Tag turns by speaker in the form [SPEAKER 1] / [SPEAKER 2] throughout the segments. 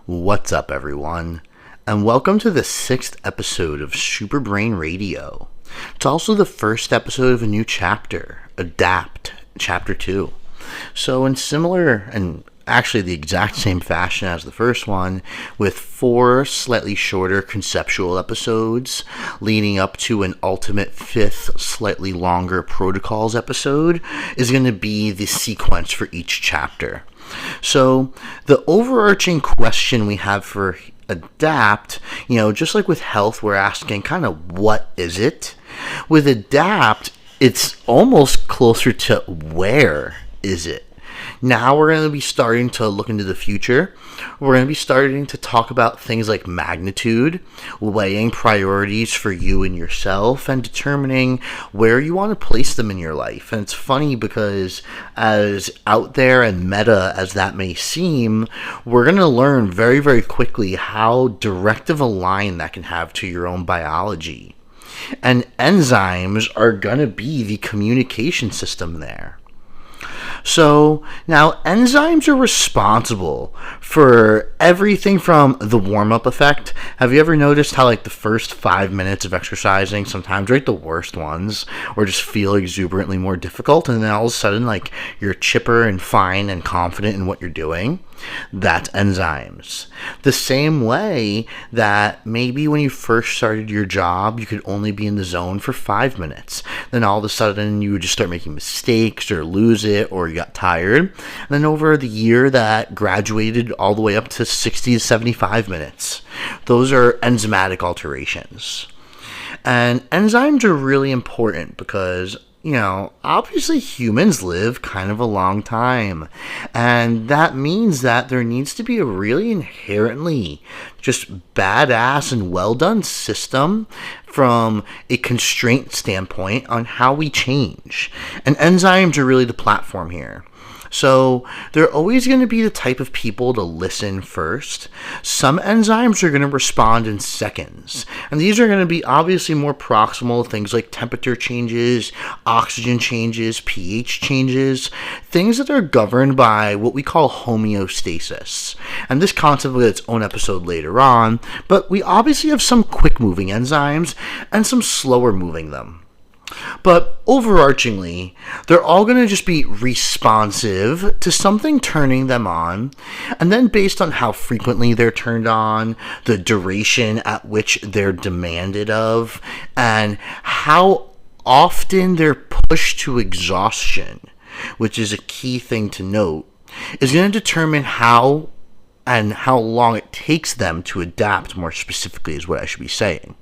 [SPEAKER 1] What's up, everyone? And welcome to the 6th episode of Super Brain Radio. It's also the first episode of a new chapter, Adapt, Chapter 2. So in similar, and actually the exact same fashion as the first one, with 4 slightly shorter conceptual episodes leading up to an ultimate 5th, slightly longer protocols episode, is going to be the sequence for each chapter. So the overarching question we have for Adapt, just like with health, we're asking kind of what is it? With Adapt, it's almost closer to where is it? Now we're going to be starting to look into the future. We're going to be starting to talk about things like magnitude, weighing priorities for you and yourself, and determining where you want to place them in your life. And it's funny because as out there and meta as that may seem, we're going to learn very, very quickly how direct of a line that can have to your own biology. And enzymes are going to be the communication system there. So now enzymes are responsible for everything from the warm-up effect. Have you ever noticed how the first 5 minutes of exercising, sometimes the worst ones, or just feel exuberantly more difficult, and then all of a sudden you're chipper and fine and confident in what you're doing? That's enzymes. The same way that maybe when you first started your job, you could only be in the zone for 5 minutes. Then all of a sudden you would just start making mistakes or lose it, or you got tired. And then over the year that graduated all the way up to 60 to 75 minutes. Those are enzymatic alterations. And enzymes are really important because obviously humans live kind of a long time. And that means that there needs to be a really inherently just badass and well done system from a constraint standpoint on how we change. And enzymes are really the platform here. So they're always going to be the type of people to listen first. Some enzymes are going to respond in seconds. And these are going to be obviously more proximal, things like temperature changes, oxygen changes, pH changes, things that are governed by what we call homeostasis. And this concept will get its own episode later on, but we obviously have some quick-moving enzymes and some slower-moving them. But overarchingly, they're all going to just be responsive to something turning them on, and then based on how frequently they're turned on, the duration at which they're demanded of, and how often they're pushed to exhaustion, which is a key thing to note, is going to determine how long it takes them to adapt, more specifically is what I should be saying.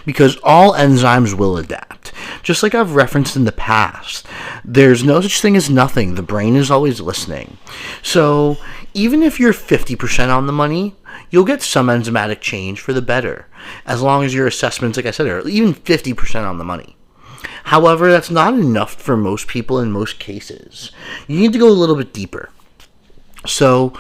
[SPEAKER 1] Because all enzymes will adapt. Just like I've referenced in the past, there's no such thing as nothing. The brain is always listening. So even if you're 50% on the money, you'll get some enzymatic change for the better, as long as your assessments, like I said, are even 50% on the money. However, that's not enough for most people in most cases. You need to go a little bit deeper. So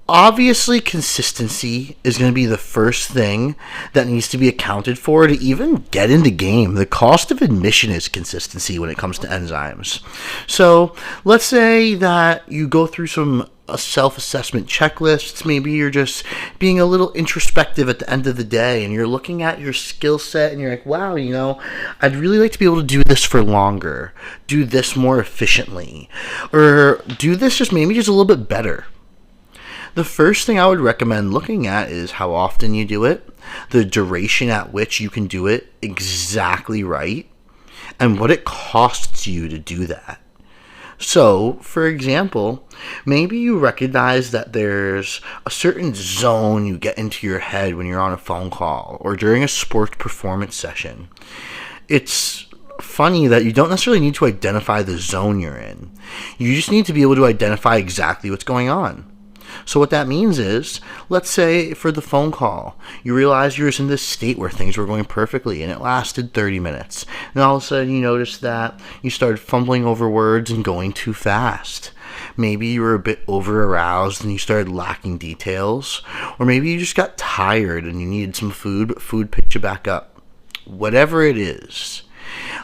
[SPEAKER 1] obviously, consistency is going to be the first thing that needs to be accounted for to even get in the game. The cost of admission is consistency when it comes to enzymes. So let's say that you go through some self-assessment checklists. Maybe you're just being a little introspective at the end of the day, and you're looking at your skill set, and you're like, wow, I'd really like to be able to do this for longer, do this more efficiently, or do this just maybe just a little bit better. The first thing I would recommend looking at is how often you do it, the duration at which you can do it exactly right, and what it costs you to do that. So, for example, maybe you recognize that there's a certain zone you get into your head when you're on a phone call or during a sports performance session. It's funny that you don't necessarily need to identify the zone you're in. You just need to be able to identify exactly what's going on. So what that means is, let's say for the phone call, you realize you're in this state where things were going perfectly and it lasted 30 minutes. And all of a sudden you notice that you started fumbling over words and going too fast. Maybe you were a bit over-aroused and you started lacking details. Or maybe you just got tired and you needed some food, but food picked you back up. Whatever it is,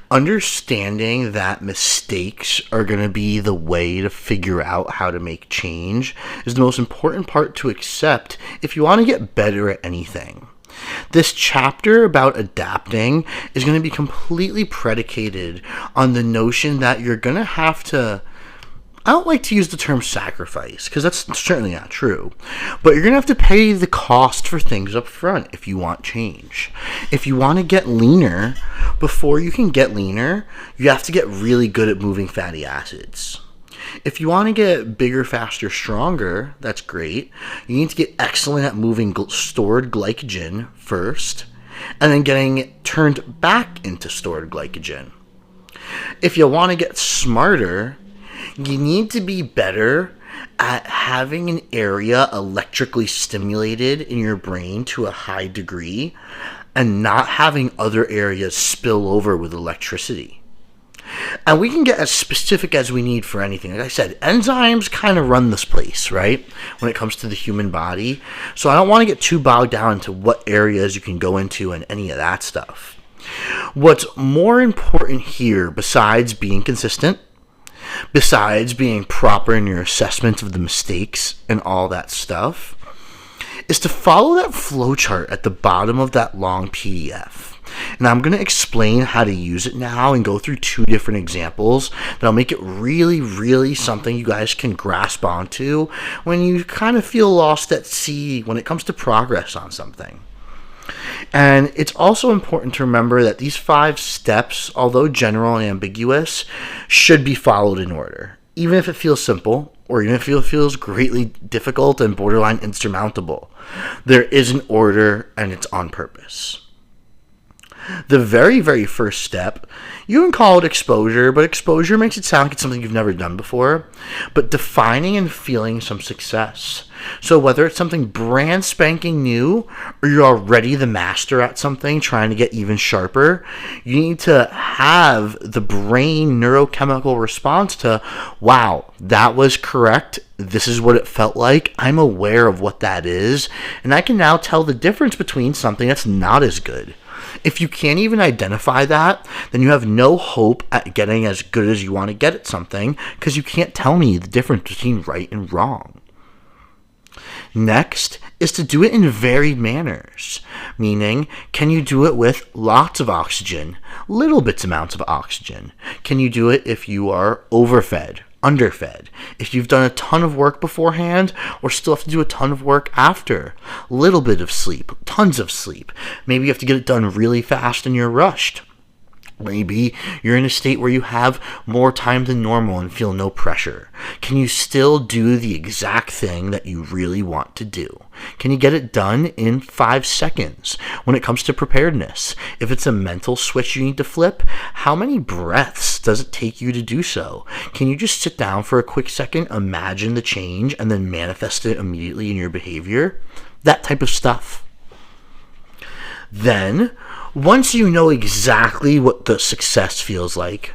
[SPEAKER 1] Understanding that mistakes are going to be the way to figure out how to make change is the most important part to accept if you want to get better at anything. This chapter about adapting is going to be completely predicated on the notion that you're going to have to, I don't like to use the term sacrifice because that's certainly not true, but you're going to have to pay the cost for things up front if you want change. If you want to get leaner, before you can get leaner, you have to get really good at moving fatty acids. If you want to get bigger, faster, stronger, that's great. You need to get excellent at moving stored glycogen first, and then getting it turned back into stored glycogen. If you want to get smarter, you need to be better at having an area electrically stimulated in your brain to a high degree and not having other areas spill over with electricity. And we can get as specific as we need for anything. Like I said, enzymes kind of run this place, right? When it comes to the human body. So I don't want to get too bogged down into what areas you can go into and any of that stuff. What's more important here, besides being consistent, besides being proper in your assessment of the mistakes and all that stuff, is to follow that flowchart at the bottom of that long PDF. And I'm going to explain how to use it now and go through 2 different examples that'll make it really, really something you guys can grasp onto when you kind of feel lost at sea when it comes to progress on something. And it's also important to remember that these 5 steps, although general and ambiguous, should be followed in order, even if it feels simple or even if it feels greatly difficult and borderline insurmountable. There is an order, and it's on purpose. The very, very first step, you can call it exposure, but exposure makes it sound like it's something you've never done before, but defining and feeling some success. So whether it's something brand spanking new, or you're already the master at something trying to get even sharper, you need to have the brain neurochemical response to, wow, that was correct. This is what it felt like. I'm aware of what that is, and I can now tell the difference between something that's not as good. If you can't even identify that, then you have no hope at getting as good as you want to get at something because you can't tell me the difference between right and wrong. Next is to do it in varied manners, meaning, can you do it with lots of oxygen, little bits amounts of oxygen? Can you do it if you are overfed, underfed, if you've done a ton of work beforehand or still have to do a ton of work after? Little bit of sleep, tons of sleep. Maybe you have to get it done really fast and you're rushed. Maybe you're in a state where you have more time than normal and feel no pressure. Can you still do the exact thing that you really want to do? Can you get it done in 5 seconds? When it comes to preparedness, if it's a mental switch you need to flip, how many breaths does it take you to do so? Can you just sit down for a quick second, imagine the change, and then manifest it immediately in your behavior? That type of stuff. Then, once you know exactly what the success feels like,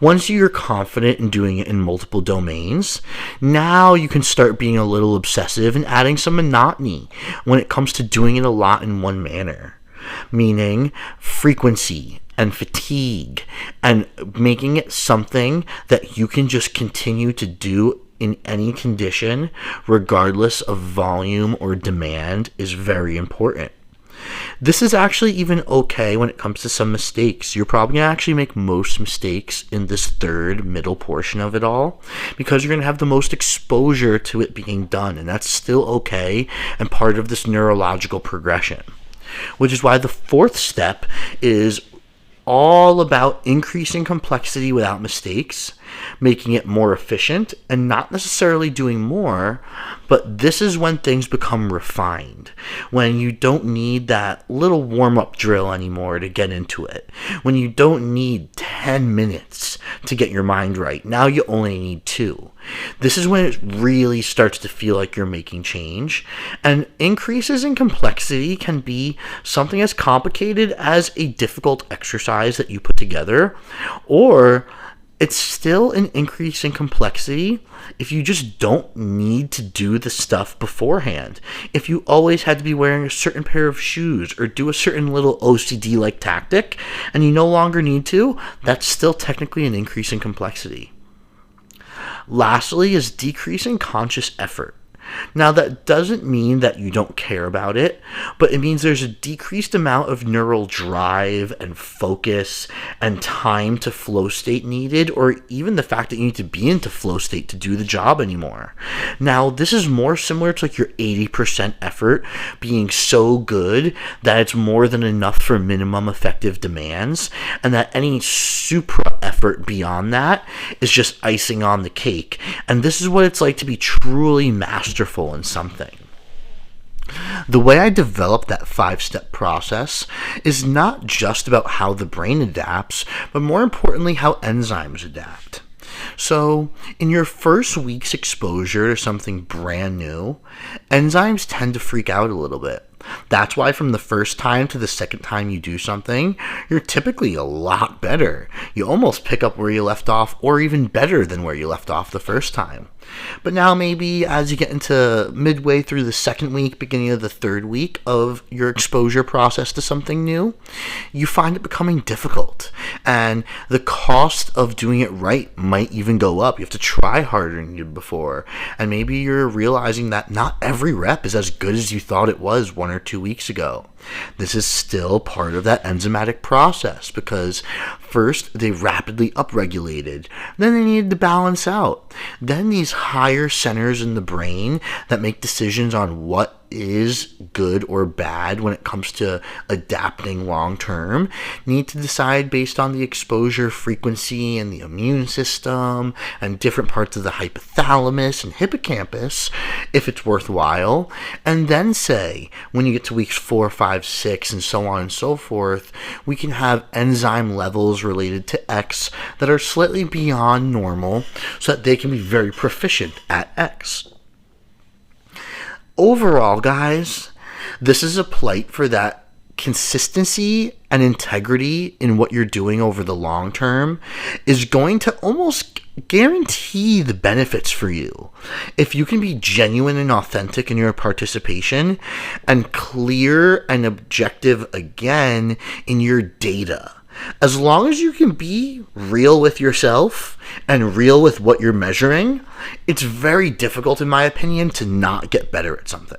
[SPEAKER 1] once you're confident in doing it in multiple domains, now you can start being a little obsessive and adding some monotony when it comes to doing it a lot in one manner, meaning frequency and fatigue, and making it something that you can just continue to do in any condition, regardless of volume or demand, is very important. This is actually even okay when it comes to some mistakes. You're probably going to actually make most mistakes in this third middle portion of it all because you're going to have the most exposure to it being done, and that's still okay and part of this neurological progression. Which is why the 4th step is all about increasing complexity without mistakes, making it more efficient, and not necessarily doing more, but this is when things become refined, when you don't need that little warm-up drill anymore to get into it, when you don't need 10 minutes to get your mind right. Now you only need 2. This is when it really starts to feel like you're making change, and increases in complexity can be something as complicated as a difficult exercise that you put together, or It's still an increase in complexity if you just don't need to do the stuff beforehand. If you always had to be wearing a certain pair of shoes or do a certain little OCD-like tactic and you no longer need to, that's still technically an increase in complexity. Lastly is decreasing conscious effort. Now, that doesn't mean that you don't care about it, but it means there's a decreased amount of neural drive and focus and time to flow state needed, or even the fact that you need to be into flow state to do the job anymore. Now, this is more similar to like your 80% effort being so good that it's more than enough for minimum effective demands, and that any supra effort beyond that is just icing on the cake. And this is what it's like to be truly masterful in something. The way I developed that 5-step process is not just about how the brain adapts, but more importantly, how enzymes adapt. So, in your first week's exposure to something brand new, enzymes tend to freak out a little bit. That's why from the first time to the second time you do something, you're typically a lot better. You almost pick up where you left off, or even better than where you left off the first time. But now maybe as you get into midway through the second week, beginning of the third week of your exposure process to something new, you find it becoming difficult. And the cost of doing it right might even go up. You have to try harder than you did before. And maybe you're realizing that not every rep is as good as you thought it was 1 or 2 weeks ago. This is still part of that enzymatic process because first they rapidly upregulated, then they needed to balance out. Then these higher centers in the brain that make decisions on what is good or bad when it comes to adapting long term need to decide based on the exposure frequency and the immune system and different parts of the hypothalamus and hippocampus if it's worthwhile, and then say when you get to weeks 4, 5, 6 and so on and so forth, we can have enzyme levels related to X that are slightly beyond normal so that they can be very proficient at X. Overall, guys, this is a plight for that consistency and integrity in what you're doing over the long term is going to almost guarantee the benefits for you. If you can be genuine and authentic in your participation and clear and objective again in your data. As long as you can be real with yourself and real with what you're measuring, it's very difficult, in my opinion, to not get better at something.